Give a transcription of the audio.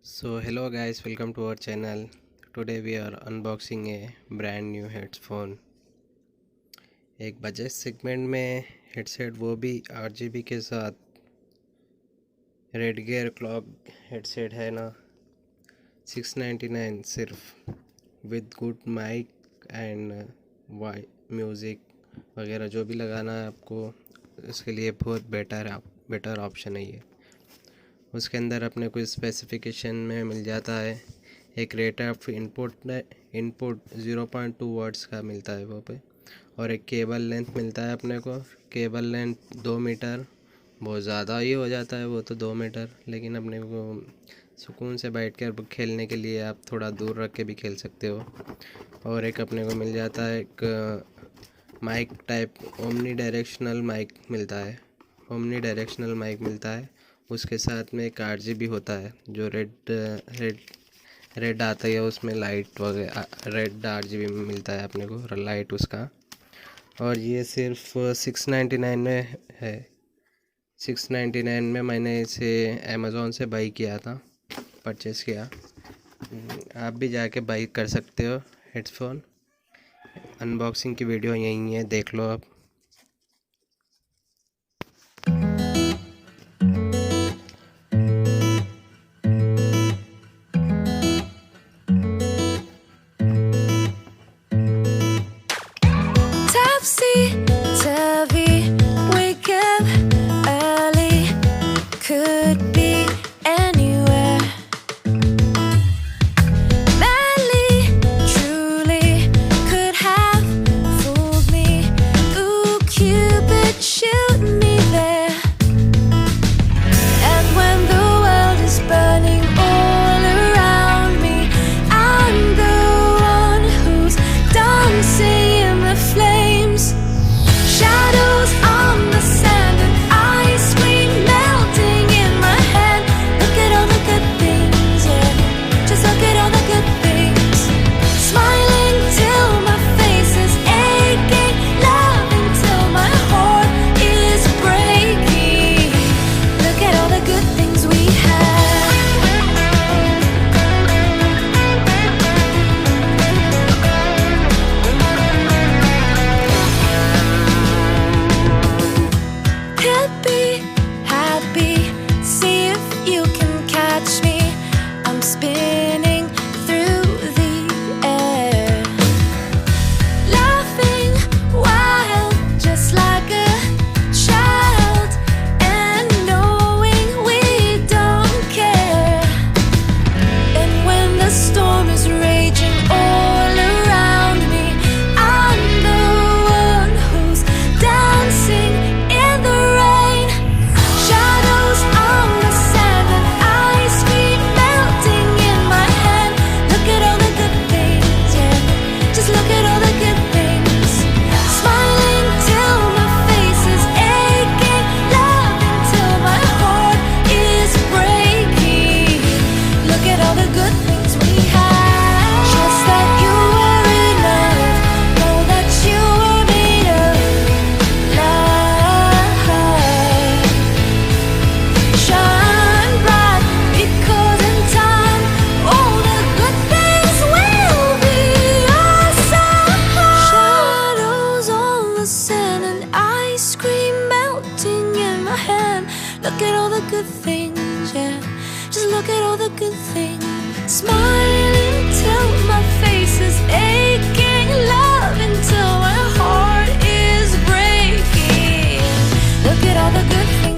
So hello guys, welcome to our channel. Today we are unboxing a brand new headphone. एक budget segment में headset, वो भी RGB के साथ। Redgear clock headset है ना, 699 सिर्फ, with good mic and Y music वगैरह जो भी लगाना है आपको, इसके लिए बहुत बेटर ऑप्शन है ये। उसके अंदर अपने को स्पेसिफिकेशन में मिल जाता है एक रेट ऑफ इनपुट 0.2 वाट्स का मिलता है वो पे, और एक केबल लेंथ मिलता है अपने को। केबल लेंथ 2 मीटर, बहुत ज़्यादा ही हो जाता है वो तो 2 मीटर, लेकिन अपने को सुकून से बैठ कर खेलने के लिए आप थोड़ा दूर रख के भी खेल सकते हो। और एक अपने को मिल जाता है एक mic type omnidirectional mic मिलता है। उसके साथ में एक RGB होता है, जो रेड आता है, उसमें लाइट वगैरह रेड RGB में मिलता है अपने को लाइट उसका। और ये सिर्फ 699 में है। 699 में मैंने इसे अमेज़ॉन से बाई किया था, परचेज़ किया। आप भी जाके बाई कर सकते हो हेडफोन। अनबॉक्सिंग की वीडियो यहीं है, देख लो आप। Could be anywhere. Madly, truly, could have fooled me. Ooh, Cupid, shoot me there. And when the world is burning all around me, I'm the one who's dancing in the flames. Shadows on the sand and ice cream melting in my hand. Look at all the good things, yeah. Just look at all the good things. Smiling till my face is aching, loving till my heart is breaking. Look at all the good things we have. Happy, see if you can catch me. I'm spinning through the air, laughing wild, just like a child, and knowing we don't care. And when the storm is raging all around me, I'm the one who's dancing in the rain. Shadows on the sand and ice cream melting in my hand. Look at all the good things, yeah. Just look at all the good things. Smiling till my face is aching, loving till my heart is breaking. Look at all the good things we have. Just that you were enough. Know that you were made of love. Shine bright, because in time all the good things will be awesome. Shadows on the sand and ice cream melting in my hand. Look at all the good things, yeah. Just look at all the good things. Smiling till my face is aching, loving till my heart is breaking. Look at all the good things.